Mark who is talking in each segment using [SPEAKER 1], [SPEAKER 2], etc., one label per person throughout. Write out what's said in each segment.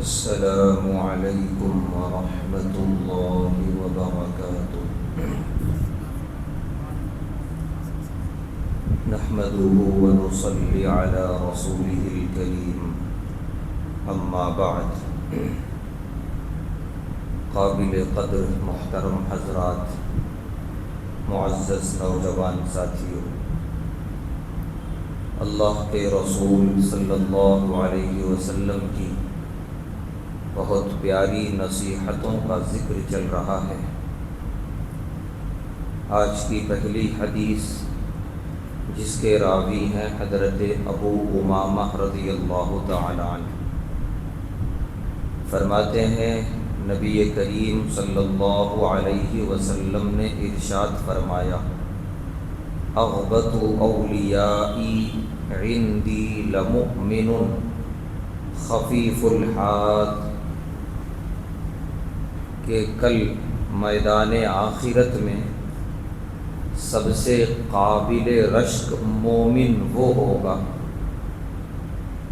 [SPEAKER 1] السلام علیکم ورحمۃ اللہ وبرکاتہ۔ نحمده ونصلی علی رسوله الکریم، اما بعد۔ قابل قدر محترم حضرات، معزز نوجوان ساتھیوں، اللہ کے رسول صلی اللہ علیہ وسلم کی بہت پیاری نصیحتوں کا ذکر چل رہا ہے۔ آج کی پہلی حدیث، جس کے راوی ہیں حضرت ابو امامہ رضی اللہ تعالی عنہ، فرماتے ہیں نبی کریم صلی اللہ علیہ وسلم نے ارشاد فرمایا: اغبط اولیائی عندی لمؤمن خفیف الحاد، کہ کل میدان آخرت میں سب سے قابل رشک مومن وہ ہوگا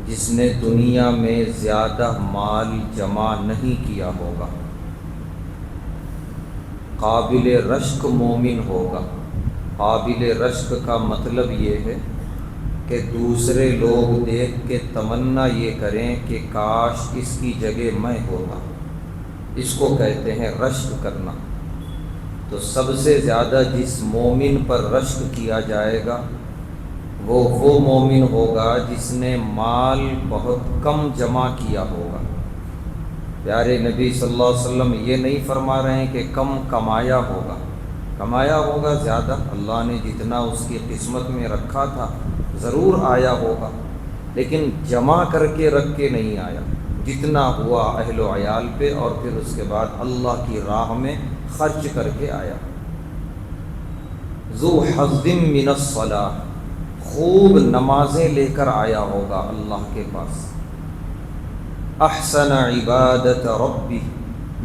[SPEAKER 1] جس نے دنیا میں زیادہ مال جمع نہیں کیا ہوگا۔ قابل رشک مومن ہوگا۔ قابل رشک کا مطلب یہ ہے کہ دوسرے لوگ دیکھ کے تمنا یہ کریں کہ کاش اس کی جگہ میں ہوتا، اس کو کہتے ہیں رشک کرنا۔ تو سب سے زیادہ جس مومن پر رشک کیا جائے گا وہ مومن ہوگا جس نے مال بہت کم جمع کیا ہوگا۔ پیارے نبی صلی اللہ علیہ وسلم یہ نہیں فرما رہے ہیں کہ کم کمایا ہوگا، کمایا ہوگا زیادہ، اللہ نے جتنا اس کی قسمت میں رکھا تھا ضرور آیا ہوگا، لیکن جمع کر کے رکھ کے نہیں آیا، جتنا ہوا اہل و عیال پہ اور پھر اس کے بعد اللہ کی راہ میں خرچ کر کے آیا۔ ذو حظ من الصلاۃ، خوب نمازیں لے کر آیا ہوگا اللہ کے پاس۔ احسن عبادت ربی،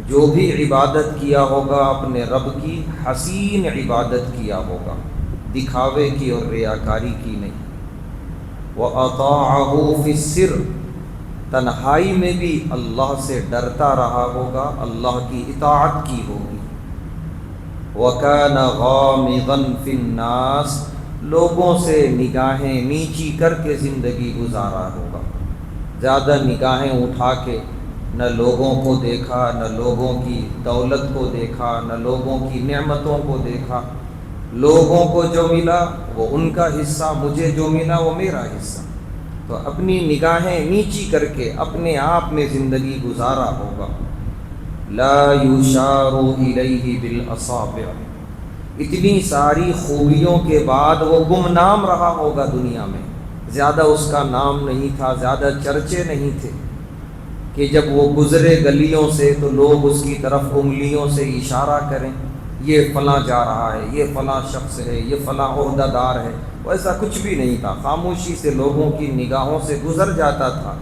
[SPEAKER 1] جو بھی عبادت کیا ہوگا اپنے رب کی حسین عبادت کیا ہوگا، دکھاوے کی اور ریاکاری کی نہیں۔ وَأَطَاعَهُ فِي السِّرِّ، تنہائی میں بھی اللہ سے ڈرتا رہا ہوگا، اللہ کی اطاعت کی ہوگی۔ وَكَانَ غَامِضًا فِي النَّاسِ، لوگوں سے نگاہیں نیچی کر کے زندگی گزارا ہوگا، زیادہ نگاہیں اٹھا کے نہ لوگوں کو دیکھا، نہ لوگوں کی دولت کو دیکھا، نہ لوگوں کی نعمتوں کو دیکھا۔ لوگوں کو جو ملا وہ ان کا حصہ، مجھے جو ملا وہ میرا حصہ۔ تو اپنی نگاہیں نیچی کر کے اپنے آپ میں زندگی گزارا ہوگا۔ لا یشار الیہ بالاصابع، اتنی ساری خوبیوں کے بعد وہ گمنام رہا ہوگا دنیا میں، زیادہ اس کا نام نہیں تھا، زیادہ چرچے نہیں تھے، کہ جب وہ گزرے گلیوں سے تو لوگ اس کی طرف انگلیوں سے اشارہ کریں، یہ فلاں جا رہا ہے، یہ فلاں شخص ہے، یہ فلاں عہدہ دار ہے۔ ایسا کچھ بھی نہیں تھا، خاموشی سے لوگوں کی نگاہوں سے گزر جاتا تھا۔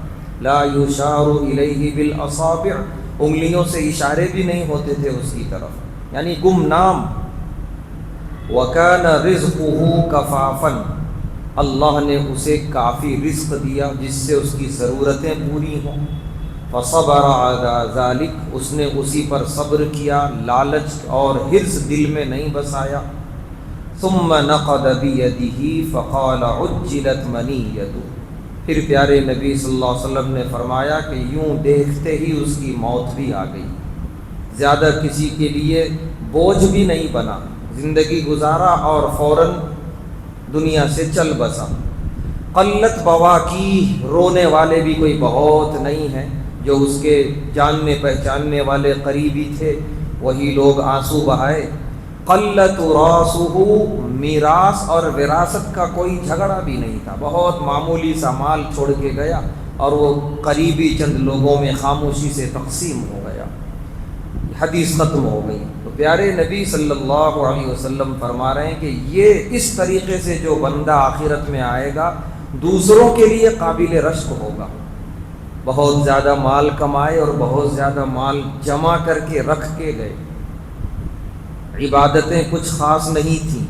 [SPEAKER 1] لا یشار الیہ بالاصابع، انگلیوں سے اشارے بھی نہیں ہوتے تھے اس کی طرف، یعنی گمنام۔ وَكَانَ رِزْقُهُ كَفَافًا، اللہ نے اسے کافی رزق دیا جس سے اس کی ضرورتیں پوری ہوں۔ فَصَبَرَ عَلَى ذَلِكَ، اس نے اسی پر صبر کیا، لالچ اور حرص دل میں نہیں بسایا۔ ثُمَّ نَقَدَ بِيَدِهِ فَقَالَ عُجِّلَتْ مَنِيَّتُهُ، پھر پیارے نبی صلی اللہ علیہ وسلم نے فرمایا کہ یوں دیکھتے ہی اس کی موت بھی آ گئی، زیادہ کسی کے لیے بوجھ بھی نہیں بنا، زندگی گزارا اور فوراً دنیا سے چل بسا۔ قلت بواکیہ، رونے والے بھی کوئی بہت نہیں ہیں، جو اس کے جاننے پہچاننے والے قریبی تھے وہی لوگ آنسو بہائے۔ قلت راسہ، میراث اور وراثت کا کوئی جھگڑا بھی نہیں تھا، بہت معمولی سا مال چھوڑ کے گیا اور وہ قریبی چند لوگوں میں خاموشی سے تقسیم ہو گیا، حدیث ختم ہو گئی۔ تو پیارے نبی صلی اللہ علیہ وسلم فرما رہے ہیں کہ یہ اس طریقے سے جو بندہ آخرت میں آئے گا دوسروں کے لیے قابل رشک ہوگا، بہت زیادہ مال کمائے اور بہت زیادہ مال جمع کر کے رکھ کے گئے، عبادتیں کچھ خاص نہیں تھیں،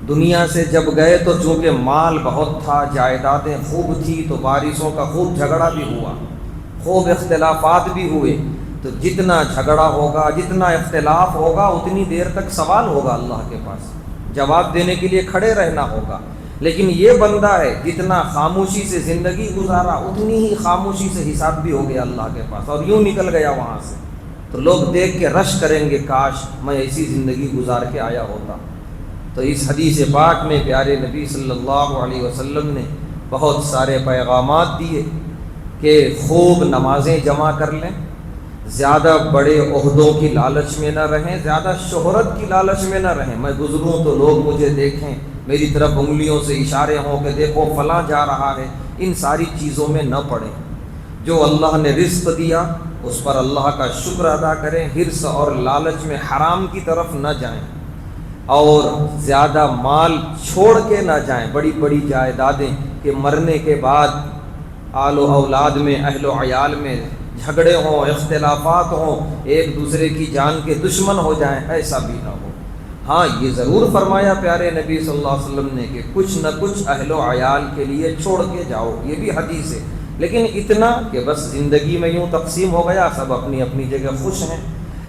[SPEAKER 1] دنیا سے جب گئے تو چونکہ مال بہت تھا، جائیدادیں خوب تھی، تو وارثوں کا خوب جھگڑا بھی ہوا، خوب اختلافات بھی ہوئے تو جتنا جھگڑا ہوگا، جتنا اختلاف ہوگا، اتنی دیر تک سوال ہوگا اللہ کے پاس، جواب دینے کے لیے کھڑے رہنا ہوگا۔ لیکن یہ بندہ ہے جتنا خاموشی سے زندگی گزارا، اتنی ہی خاموشی سے حساب بھی ہو گیا اللہ کے پاس، اور یوں نکل گیا وہاں سے۔ تو لوگ دیکھ کے رش کریں گے، کاش میں ایسی زندگی گزار کے آیا ہوتا۔ تو اس حدیث پاک میں پیارے نبی صلی اللہ علیہ وسلم نے بہت سارے پیغامات دیے کہ خوب نمازیں جمع کر لیں، زیادہ بڑے عہدوں کی لالچ میں نہ رہیں، زیادہ شہرت کی لالچ میں نہ رہیں، میں گزروں تو لوگ مجھے دیکھیں، میری طرف انگلیوں سے اشارے ہوں کہ دیکھو فلاں جا رہا ہے، ان ساری چیزوں میں نہ پڑیں۔ جو اللہ نے رزق دیا اس پر اللہ کا شکر ادا کریں، حرص اور لالچ میں حرام کی طرف نہ جائیں، اور زیادہ مال چھوڑ کے نہ جائیں، بڑی بڑی جائیدادیں کہ مرنے کے بعد آل و اولاد میں، اہل و عیال میں جھگڑے ہوں، اختلافات ہوں، ایک دوسرے کی جان کے دشمن ہو جائیں، ایسا بھی نہ ہو۔ ہاں یہ ضرور فرمایا پیارے نبی صلی اللہ علیہ وسلم نے کہ کچھ نہ کچھ اہل و عیال کے لیے چھوڑ کے جاؤ، یہ بھی حدیث ہے، لیکن اتنا کہ بس زندگی میں یوں تقسیم ہو گیا، سب اپنی اپنی جگہ خوش ہیں،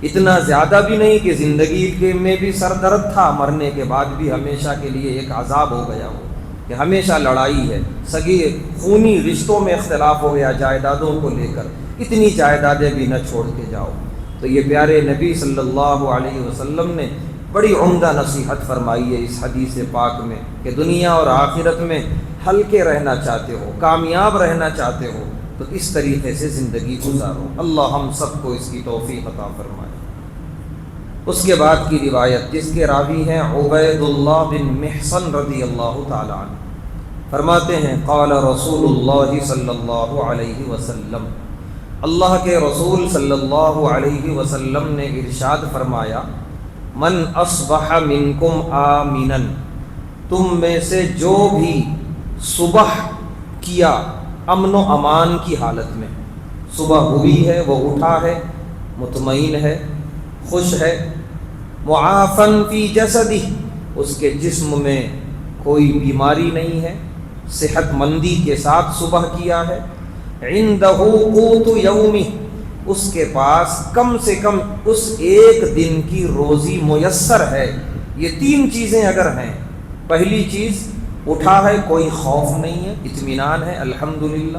[SPEAKER 1] اتنا زیادہ بھی نہیں کہ زندگی کے میں بھی سر درد تھا، مرنے کے بعد بھی ہمیشہ کے لیے ایک عذاب ہو گیا ہو کہ ہمیشہ لڑائی ہے، سگی خونی رشتوں میں اختلاف ہو گیا جائیدادوں کو لے کر، اتنی جائیدادیں بھی نہ چھوڑ کے جاؤ۔ تو یہ پیارے نبی صلی اللہ علیہ وسلم نے بڑی عمدہ نصیحت فرمائی ہے اس حدیث پاک میں کہ دنیا اور آخرت میں ہلکے رہنا چاہتے ہو، کامیاب رہنا چاہتے ہو تو اس طریقے سے زندگی گزارو۔ اللہ ہم سب کو اس کی توفیق عطا فرمائے۔ اس کے بعد کی روایت جس کے راوی ہیں عبید اللہ بن محصن رضی اللہ تعالی عنہ، فرماتے ہیں قال رسول اللہ صلی اللہ علیہ وسلم، اللہ کے رسول صلی اللہ علیہ وسلم نے ارشاد فرمایا، من اصبح منکم آمنا، تم میں سے جو بھی صبح کیا امن و امان کی حالت میں، صبح ہوئی ہے، وہ اٹھا ہے، مطمئن ہے، خوش ہے، معافن فی جسدہ، اس کے جسم میں کوئی بیماری نہیں ہے، صحت مندی کے ساتھ صبح کیا ہے، عندہ قوت یومہ، اس کے پاس کم سے کم اس ایک دن کی روزی میسر ہے۔ یہ تین چیزیں اگر ہیں، پہلی چیز اٹھا ہے، کوئی خوف نہیں ہے، اطمینان ہے الحمدللہ،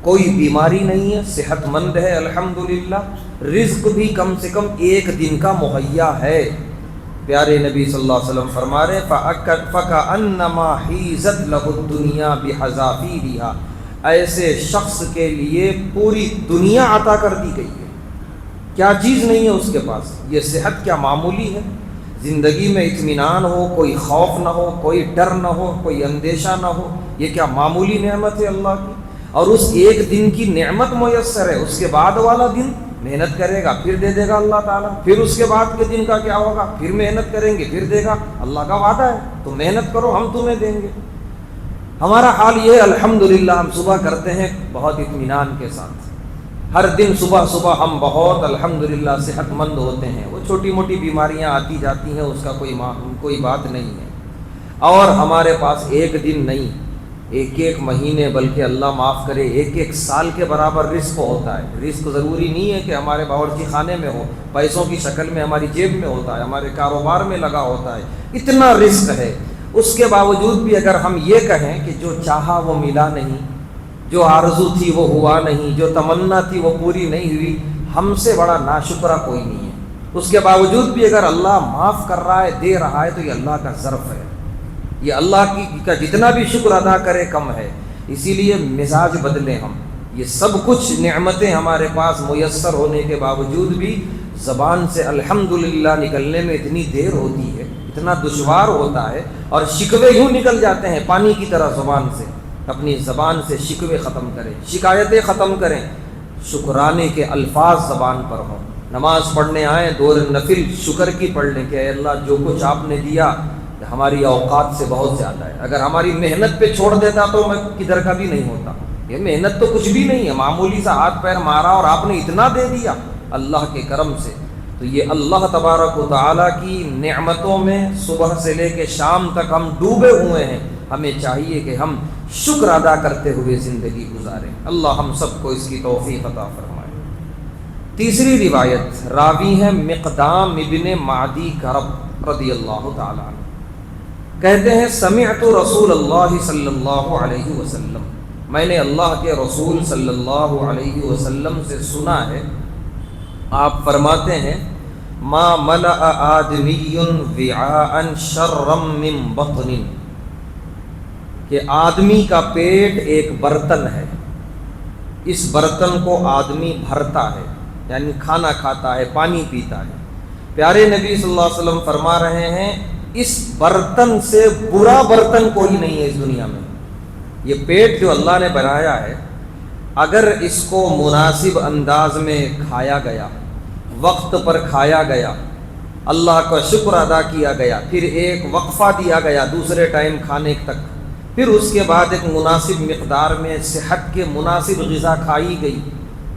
[SPEAKER 1] کوئی بیماری نہیں ہے، صحت مند ہے الحمدللہ، رزق بھی کم سے کم ایک دن کا مہیا ہے۔ پیارے نبی صلی اللہ علیہ وسلم فرما رہے فَكَأَنَّمَا حِيزَتْ لَهُ الدُّنْيَا بِحَذَافِيرِهَا، ایسے شخص کے لیے پوری دنیا عطا کر دی گئی ہے، کیا چیز نہیں ہے اس کے پاس۔ یہ صحت کیا معمولی ہے، زندگی میں اطمینان ہو، کوئی خوف نہ ہو، کوئی ڈر نہ ہو، کوئی اندیشہ نہ ہو، یہ کیا معمولی نعمت ہے اللہ کی۔ اور اس ایک دن کی نعمت میسر ہے، اس کے بعد والا دن محنت کرے گا پھر دے دے گا اللہ تعالیٰ، پھر اس کے بعد کے دن کا کیا ہوگا، پھر محنت کریں گے پھر دے گا، اللہ کا وعدہ ہے تو محنت کرو ہم تمہیں دیں گے۔ ہمارا حال یہ الحمدللہ، ہم صبح کرتے ہیں بہت اطمینان کے ساتھ، ہر دن صبح صبح ہم بہت الحمدللہ صحت مند ہوتے ہیں، وہ چھوٹی موٹی بیماریاں آتی جاتی ہیں اس کا کوئی بات نہیں ہے، اور ہمارے پاس ایک دن نہیں، ایک ایک مہینے، بلکہ اللہ معاف کرے ایک ایک سال کے برابر رزق ہوتا ہے۔ رزق ضروری نہیں ہے کہ ہمارے باورچی خانے میں ہو، پیسوں کی شکل میں ہماری جیب میں ہوتا ہے، ہمارے کاروبار میں لگا ہوتا ہے، اتنا رزق ہے۔ اس کے باوجود بھی اگر ہم یہ کہیں کہ جو چاہا وہ ملا نہیں، جو آرزو تھی وہ ہوا نہیں، جو تمنا تھی وہ پوری نہیں ہوئی، ہم سے بڑا ناشکرہ کوئی نہیں ہے۔ اس کے باوجود بھی اگر اللہ معاف کر رہا ہے، دے رہا ہے، تو یہ اللہ کا ظرف ہے، یہ اللہ کا جتنا بھی شکر ادا کرے کم ہے۔ اسی لیے مزاج بدلیں ہم، یہ سب کچھ نعمتیں ہمارے پاس میسر ہونے کے باوجود بھی زبان سے الحمدللہ نکلنے میں اتنی دیر ہوتی ہے، اتنا دشوار ہوتا ہے، اور شکوے یوں نکل جاتے ہیں پانی کی طرح زبان سے۔ اپنی زبان سے شکوے ختم کریں، شکایتیں ختم کریں، شکرانے کے الفاظ زبان پر ہوں۔ نماز پڑھنے آئیں، دو نفل شکر کی پڑھ لیں کہ اے اللہ جو کچھ آپ نے دیا ہماری اوقات سے بہت زیادہ ہے، اگر ہماری محنت پہ چھوڑ دیتا تو میں کدھر کا بھی نہیں ہوتا، یہ محنت تو کچھ بھی نہیں ہے، معمولی سا ہاتھ پیر مارا اور آپ نے اتنا دے دیا اللہ کے کرم سے۔ تو یہ اللہ تبارک و تعالیٰ کی نعمتوں میں صبح سے لے کے شام تک ہم ڈوبے ہوئے ہیں، ہمیں چاہیے کہ ہم شکر ادا کرتے ہوئے زندگی گزاریں۔ اللہ ہم سب کو اس کی توفیق عطا فرمائے۔ تیسری روایت راوی ہے مقدام ابن معدی کرب رضی اللہ تعالیٰ عنہ، کہتے ہیں سمعت رسول اللہ صلی اللہ علیہ وسلم، میں نے اللہ کے رسول صلی اللہ علیہ وسلم سے سنا ہے، آپ فرماتے ہیں ما ملأ آدمی وعاء شرا من بطن، کہ آدمی کا پیٹ ایک برتن ہے، اس برتن کو آدمی بھرتا ہے، یعنی کھانا کھاتا ہے، پانی پیتا ہے۔ پیارے نبی صلی اللہ علیہ وسلم فرما رہے ہیں اس برتن سے برا برتن کوئی نہیں ہے اس دنیا میں۔ یہ پیٹ جو اللہ نے بنایا ہے، اگر اس کو مناسب انداز میں کھایا گیا، وقت پر کھایا گیا، اللہ کا شکر ادا کیا گیا، پھر ایک وقفہ دیا گیا دوسرے ٹائم کھانے تک، پھر اس کے بعد ایک مناسب مقدار میں صحت کے مناسب غذا کھائی گئی،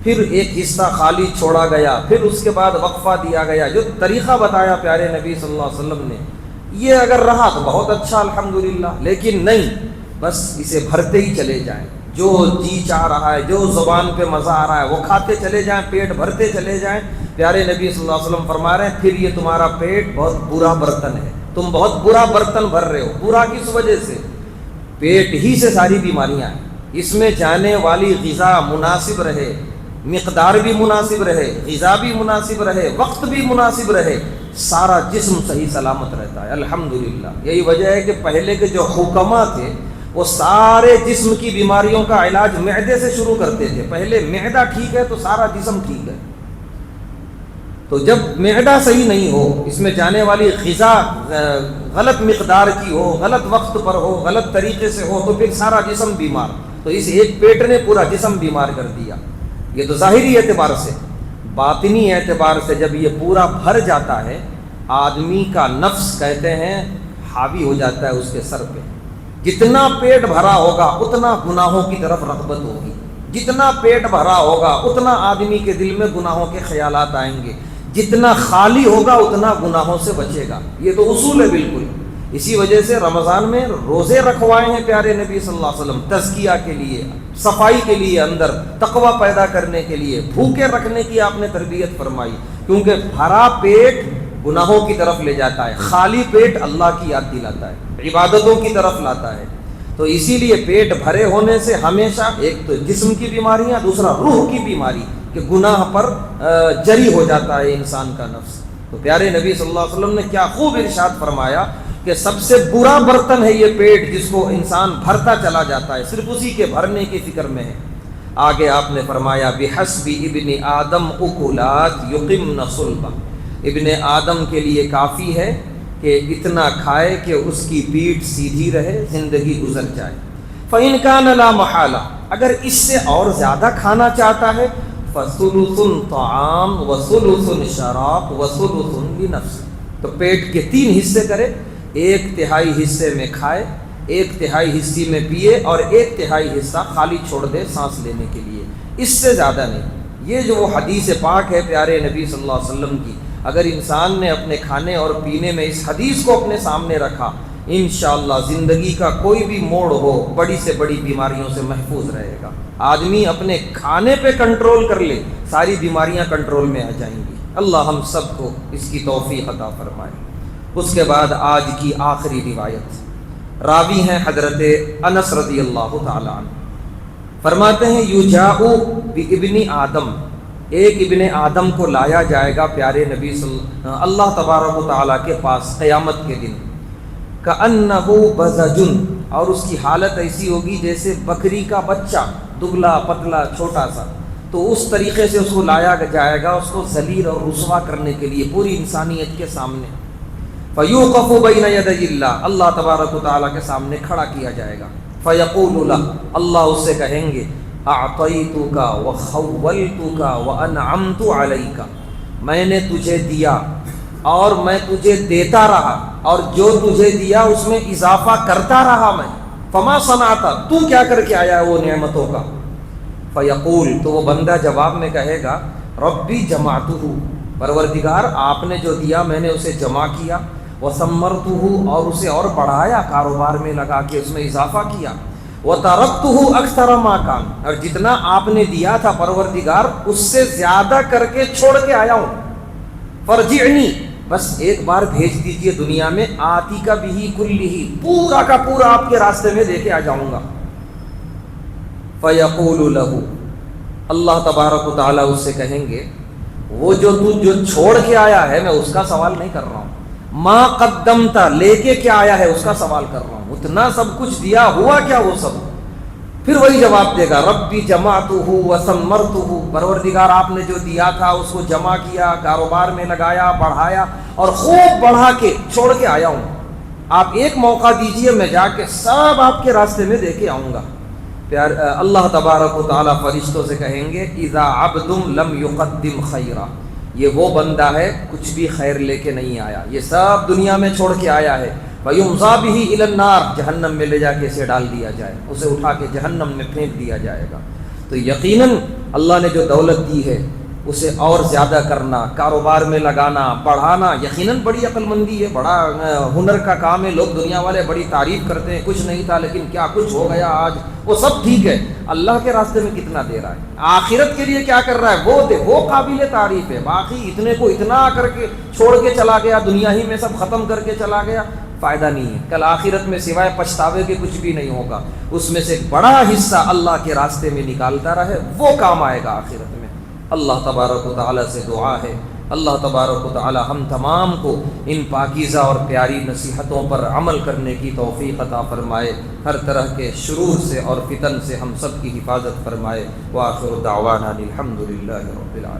[SPEAKER 1] پھر ایک حصہ خالی چھوڑا گیا، پھر اس کے بعد وقفہ دیا گیا، جو طریقہ بتایا پیارے نبی صلی اللہ علیہ وسلم نے، یہ اگر رہا تو بہت اچھا الحمدللہ، لیکن نہیں، بس اسے بھرتے ہی چلے جائیں، جو جی چاہ رہا ہے، جو زبان پہ مزہ آ رہا ہے وہ کھاتے چلے جائیں، پیٹ بھرتے چلے جائیں۔ پیارے نبی صلی اللہ علیہ وسلم فرما رہے ہیں پھر یہ تمہارا پیٹ بہت برا برتن ہے، تم بہت برا برتن بھر رہے ہو۔ برا کس وجہ سے؟ پیٹ ہی سے ساری بیماریاں ہیں، اس میں جانے والی غذا مناسب رہے، مقدار بھی مناسب رہے، غذا بھی مناسب رہے، وقت بھی مناسب رہے، سارا جسم صحیح سلامت رہتا ہے الحمدللہ۔ یہی وجہ ہے کہ پہلے کے جو حکما تھے وہ سارے جسم کی بیماریوں کا علاج معدے سے شروع کرتے تھے، پہلے معدہ ٹھیک ہے تو سارا جسم ٹھیک ہے۔ تو جب معدہ صحیح نہیں ہو، اس میں جانے والی غذا غلط مقدار کی ہو، غلط وقت پر ہو، غلط طریقے سے ہو، تو پھر سارا جسم بیمار۔ تو اس ایک پیٹ نے پورا جسم بیمار کر دیا۔ یہ تو ظاہری اعتبار سے، باطنی اعتبار سے جب یہ پورا بھر جاتا ہے، آدمی کا نفس کہتے ہیں حاوی ہو جاتا ہے اس کے سر پہ۔ جتنا پیٹ بھرا ہوگا اتنا گناہوں کی طرف رغبت ہوگی، جتنا پیٹ بھرا ہوگا اتنا آدمی کے دل میں گناہوں کے خیالات آئیں گے، جتنا خالی ہوگا اتنا گناہوں سے بچے گا۔ یہ تو اصول ہے بالکل۔ اسی وجہ سے رمضان میں روزے رکھوائے ہیں پیارے نبی صلی اللہ علیہ وسلم، تزکیہ کے لیے، صفائی کے لیے، اندر تقوی پیدا کرنے کے لیے، بھوکے رکھنے کی آپ نے تربیت فرمائی، کیونکہ بھرا پیٹ گناہوں کی طرف لے جاتا ہے، خالی پیٹ اللہ کی یاد دلاتا ہے، عبادتوں کی طرف لاتا ہے۔ تو اسی لیے پیٹ بھرے ہونے سے ہمیشہ ایک تو جسم کی بیماریاں، دوسرا روح کی بیماری کہ گناہ پر جری ہو جاتا ہے انسان کا نفس۔ تو پیارے نبی صلی اللہ علیہ وسلم نے کیا خوب ارشاد فرمایا کہ سب سے برا برتن ہے یہ پیٹ، جس کو انسان بھرتا چلا جاتا ہے، صرف اسی کے بھرنے کی فکر میں ہے۔ آگے آپ نے فرمایا بحسب ابن آدم اکلات یقمن صلبہ، ابن آدم کے لیے کافی ہے کہ اتنا کھائے کہ اس کی پیٹھ سیدھی رہے، زندگی گزر جائے۔ فَإِنْ كَانَ لَا مَحَالَةَ، اگر اس سے اور زیادہ کھانا چاہتا ہے فَثُلُثٌ طَعَامٌ وَثُلُثٌ شَرَابٌ وَثُلُثٌ لِنَفْسِهِ، تو پیٹ کے 3 حصے کرے، 1/3 حصے میں کھائے، 1/3 حصے میں پیے، اور 1/3 حصہ خالی چھوڑ دے سانس لینے کے لیے، اس سے زیادہ نہیں۔ یہ جو وہ حدیث پاک ہے پیارے نبی صلی اللہ علیہ وسلم کی، اگر انسان نے اپنے کھانے اور پینے میں اس حدیث کو اپنے سامنے رکھا، انشاءاللہ زندگی کا کوئی بھی موڑ ہو بڑی سے بڑی بیماریوں سے محفوظ رہے گا۔ آدمی اپنے کھانے پہ کنٹرول کر لے، ساری بیماریاں کنٹرول میں آ جائیں گی۔ اللہ ہم سب کو اس کی توفیق عطا فرمائے۔ اس کے بعد آج کی آخری روایت، راوی ہیں حضرت انس رضی اللہ تعالی عنہ، فرماتے ہیں یجاء بابن آدم، ایک ابن آدم کو لایا جائے گا پیارے نبی اللہ تبارک و تعالیٰ کے پاس قیامت کے دن، کأنہ بزجن، اور اس کی حالت ایسی ہوگی جیسے بکری کا بچہ، دبلا پتلا چھوٹا سا، تو اس طریقے سے اس کو لایا جائے گا، اس کو ذلیل اور رسوا کرنے کے لیے پوری انسانیت کے سامنے۔ فیوقف بین یدی اللہ، اللہ تبارک و تعالیٰ کے سامنے کھڑا کیا جائے گا۔ فیقول لہ، اللہ اس سے کہیں گے اعطیتک وخولتک وانعمت علیک، میں نے تجھے دیا اور میں تجھے دیتا رہا، اور جو تجھے دیا اس میں اضافہ کرتا رہا میں، فما صنعت، تو کیا کر کے آیا وہ نعمتوں کا؟ فیقول، تو وہ بندہ جواب میں کہے گا ربی جمعتہ، پروردگار آپ نے جو دیا میں نے اسے جمع کیا، وثمرتہ، اور اسے اور بڑھایا، کاروبار میں لگا کے اس میں اضافہ کیا، وَتَرَكْتُهُ أَكْثَرَ مَا كَانَ، اور جتنا آپ نے دیا تھا پروردگار اس سے زیادہ کر کے چھوڑ کے آیا ہوں. فَارْجِعْنِي، بس ایک بار بھیج دیجئے دنیا میں، آتی کا بھی کلہ، پورا کا پورا آپ کے راستے میں دے کے آ جاؤں گا. فَيَقُولُ لَهُ، اللہ تبارک و تعالیٰ اس سے کہیں گے وہ جو چھوڑ کے آیا ہے میں اس کا سوال نہیں کر رہا ہوں، ما قدمت، لے کے کیا آیا ہے اس کا سوال کر رہا ہوں. اتنا سب کچھ دیا، ہوا کیا وہ سب؟ پھر وہی جواب دے گا، ربی جمعتہ وثمرتہ، پروردگار آپ نے جو دیا تھا اس کو جمع کیا، کاروبار میں لگایا، بڑھایا اور خوب بڑھا کے چھوڑ کے آیا ہوں. آپ ایک موقع دیجئے، میں جا کے سب آپ کے راستے میں دے کے آؤں گا. پیار اللہ تبارک و تعالیٰ فرشتوں سے کہیں گے، اذا عبد لم یقدم خیرا، یہ وہ بندہ ہے کچھ بھی خیر لے کے نہیں آیا، یہ سب دنیا میں چھوڑ کے آیا ہے. فَيُمْضَى بِهِ إِلَى النَّارِ، جہنم میں لے جا کے اسے ڈال دیا جائے، اسے اٹھا کے جہنم میں پھینک دیا جائے گا. تو یقیناً اللہ نے جو دولت دی ہے اسے اور زیادہ کرنا، کاروبار میں لگانا، بڑھانا یقیناً بڑی عقل مندی ہے، بڑا ہنر کا کام ہے. لوگ دنیا والے بڑی تعریف کرتے ہیں، کچھ نہیں تھا لیکن کیا کچھ ہو گیا آج، وہ سب ٹھیک ہے. اللہ کے راستے میں کتنا دے رہا ہے، آخرت کے لیے کیا کر رہا ہے، وہ قابل تعریف ہے. باقی اتنے کو اتنا کر کے چھوڑ کے چلا گیا، دنیا ہی میں سب ختم کر کے چلا گیا، فائدہ نہیں ہے. کل آخرت میں سوائے پچھتاوے کے کچھ بھی نہیں ہوگا. اس میں سے ایک بڑا حصہ اللہ کے راستے میں نکالتا رہے، وہ کام آئے گا آخرت میں. اللہ تبارک و تعالیٰ سے دعا ہے، اللہ تبارک و تعالیٰ ہم تمام کو ان پاکیزہ اور پیاری نصیحتوں پر عمل کرنے کی توفیق عطا فرمائے، ہر طرح کے شرور سے اور فتن سے ہم سب کی حفاظت فرمائے. وآخر دعوانا الحمد للہ رب العالمین.